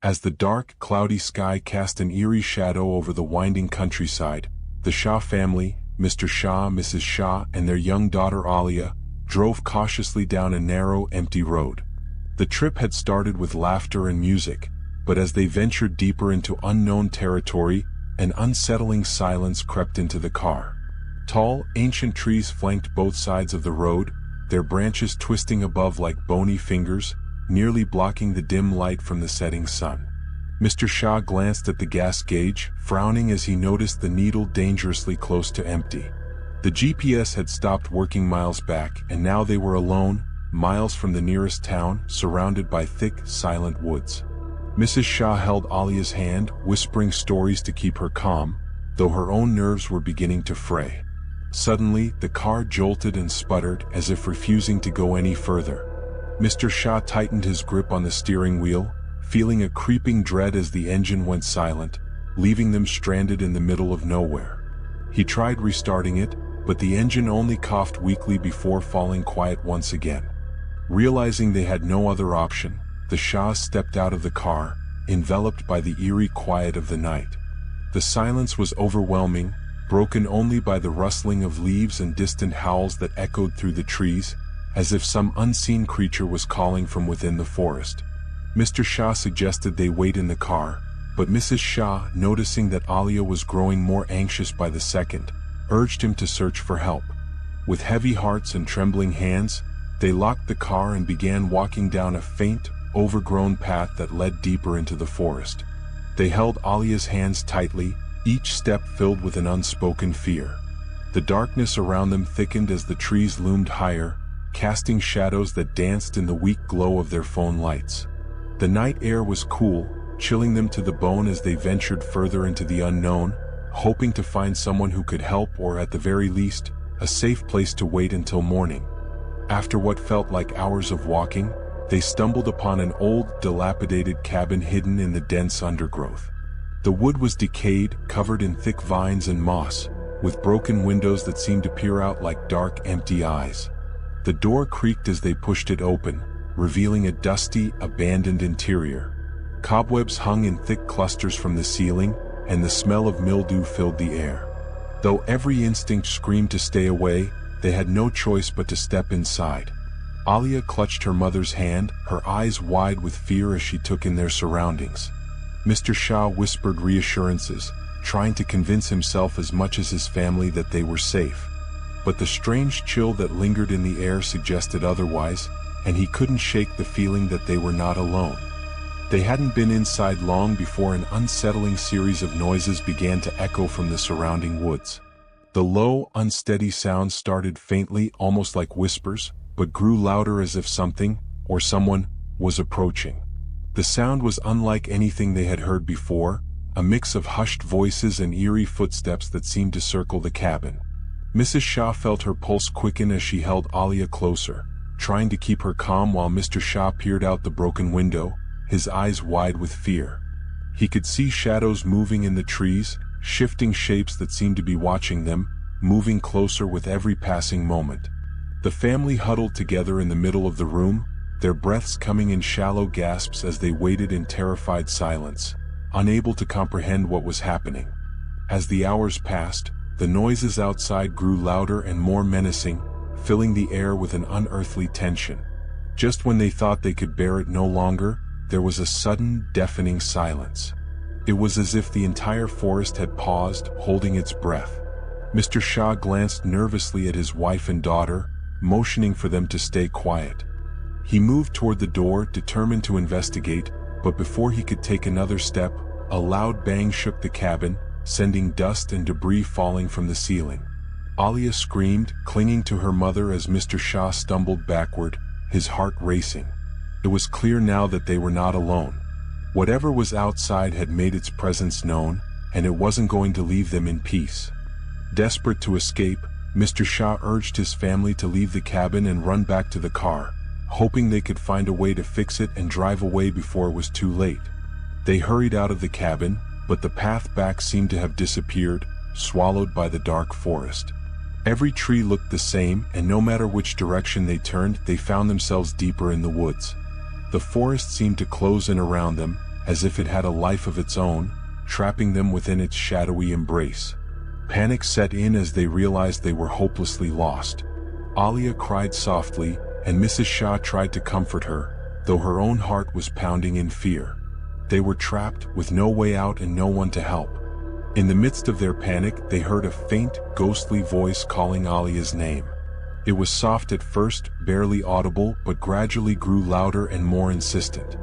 As the dark, cloudy sky cast an eerie shadow over the winding countryside, the Shah family, Mr. Shah, Mrs. Shah, and their young daughter Alia, drove cautiously down a narrow, empty road. The trip had started with laughter and music, but as they ventured deeper into unknown territory, an unsettling silence crept into the car. Tall, ancient trees flanked both sides of the road, their branches twisting above like bony fingers, nearly blocking the dim light from the setting sun. Mr. Shah glanced at the gas gauge, frowning as he noticed the needle dangerously close to empty. The GPS had stopped working miles back, and now they were alone, miles from the nearest town, surrounded by thick, silent woods. Mrs. Shah held Alia's hand, whispering stories to keep her calm, though her own nerves were beginning to fray. Suddenly, the car jolted and sputtered, as if refusing to go any further. Mr. Shah tightened his grip on the steering wheel, feeling a creeping dread as the engine went silent, leaving them stranded in the middle of nowhere. He tried restarting it, but the engine only coughed weakly before falling quiet once again. Realizing they had no other option, the Shahs stepped out of the car, enveloped by the eerie quiet of the night. The silence was overwhelming, broken only by the rustling of leaves and distant howls that echoed through the trees, as if some unseen creature was calling from within the forest. Mr. Shah suggested they wait in the car, but Mrs. Shah, noticing that Alia was growing more anxious by the second, urged him to search for help. With heavy hearts and trembling hands, they locked the car and began walking down a faint, overgrown path that led deeper into the forest. They held Alia's hands tightly, each step filled with an unspoken fear. The darkness around them thickened as the trees loomed higher, casting shadows that danced in the weak glow of their phone lights. The night air was cool, chilling them to the bone as they ventured further into the unknown, hoping to find someone who could help or at the very least, a safe place to wait until morning. After what felt like hours of walking, they stumbled upon an old, dilapidated cabin hidden in the dense undergrowth. The wood was decayed, covered in thick vines and moss, with broken windows that seemed to peer out like dark, empty eyes. The door creaked as they pushed it open, revealing a dusty, abandoned interior. Cobwebs hung in thick clusters from the ceiling, and the smell of mildew filled the air. Though every instinct screamed to stay away, they had no choice but to step inside. Alia clutched her mother's hand, her eyes wide with fear as she took in their surroundings. Mr. Shah whispered reassurances, trying to convince himself as much as his family that they were safe. But the strange chill that lingered in the air suggested otherwise, and he couldn't shake the feeling that they were not alone. They hadn't been inside long before an unsettling series of noises began to echo from the surrounding woods. The low, unsteady sounds started faintly, almost like whispers, but grew louder as if something, or someone, was approaching. The sound was unlike anything they had heard before, a mix of hushed voices and eerie footsteps that seemed to circle the cabin. Mrs. Shah felt her pulse quicken as she held Alia closer, trying to keep her calm while Mr. Shah peered out the broken window, his eyes wide with fear. He could see shadows moving in the trees, shifting shapes that seemed to be watching them, moving closer with every passing moment. The family huddled together in the middle of the room, their breaths coming in shallow gasps as they waited in terrified silence, unable to comprehend what was happening. As the hours passed, the noises outside grew louder and more menacing, filling the air with an unearthly tension. Just when they thought they could bear it no longer, there was a sudden, deafening silence. It was as if the entire forest had paused, holding its breath. Mr. Shah glanced nervously at his wife and daughter, motioning for them to stay quiet. He moved toward the door, determined to investigate, but before he could take another step, a loud bang shook the cabin, sending dust and debris falling from the ceiling. Alia screamed, clinging to her mother as Mr. Shah stumbled backward, his heart racing. It was clear now that they were not alone. Whatever was outside had made its presence known, and it wasn't going to leave them in peace. Desperate to escape, Mr. Shah urged his family to leave the cabin and run back to the car, hoping they could find a way to fix it and drive away before it was too late. They hurried out of the cabin, but the path back seemed to have disappeared, swallowed by the dark forest. Every tree looked the same, and no matter which direction they turned, they found themselves deeper in the woods. The forest seemed to close in around them, as if it had a life of its own, trapping them within its shadowy embrace. Panic set in as they realized they were hopelessly lost. Alia cried softly, and Mrs. Shah tried to comfort her, though her own heart was pounding in fear. They were trapped, with no way out and no one to help. In the midst of their panic, they heard a faint, ghostly voice calling Alia's name. It was soft at first, barely audible, but gradually grew louder and more insistent.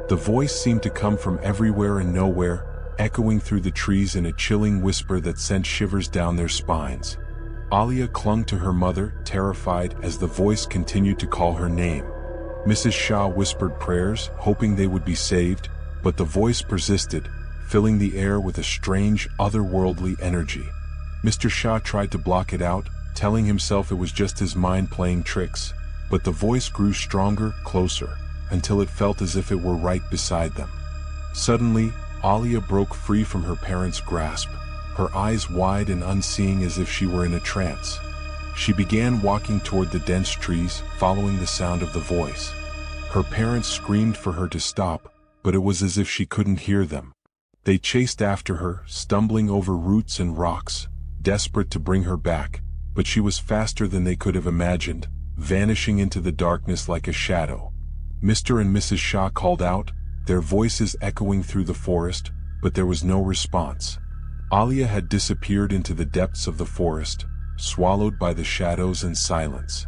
The voice seemed to come from everywhere and nowhere, echoing through the trees in a chilling whisper that sent shivers down their spines. Alia clung to her mother, terrified, as the voice continued to call her name. Mrs. Shah whispered prayers, hoping they would be saved, but the voice persisted, filling the air with a strange, otherworldly energy. Mr. Shah tried to block it out, telling himself it was just his mind playing tricks, but the voice grew stronger, closer, until it felt as if it were right beside them. Suddenly, Alia broke free from her parents' grasp, her eyes wide and unseeing as if she were in a trance. She began walking toward the dense trees, following the sound of the voice. Her parents screamed for her to stop, but it was as if she couldn't hear them. They chased after her, stumbling over roots and rocks, desperate to bring her back, but she was faster than they could have imagined, vanishing into the darkness like a shadow. Mr. and Mrs. Shah called out, their voices echoing through the forest, but there was no response. Alia had disappeared into the depths of the forest, swallowed by the shadows and silence.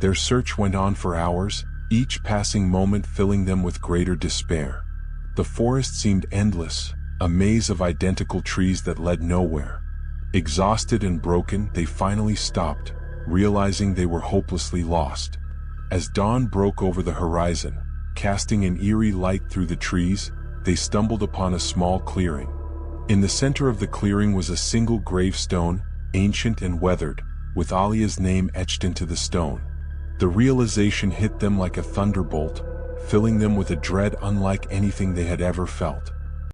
Their search went on for hours, each passing moment filling them with greater despair. The forest seemed endless, a maze of identical trees that led nowhere. Exhausted and broken, they finally stopped, realizing they were hopelessly lost. As dawn broke over the horizon, casting an eerie light through the trees, they stumbled upon a small clearing. In the center of the clearing was a single gravestone, ancient and weathered, with Alia's name etched into the stone. The realization hit them like a thunderbolt, filling them with a dread unlike anything they had ever felt.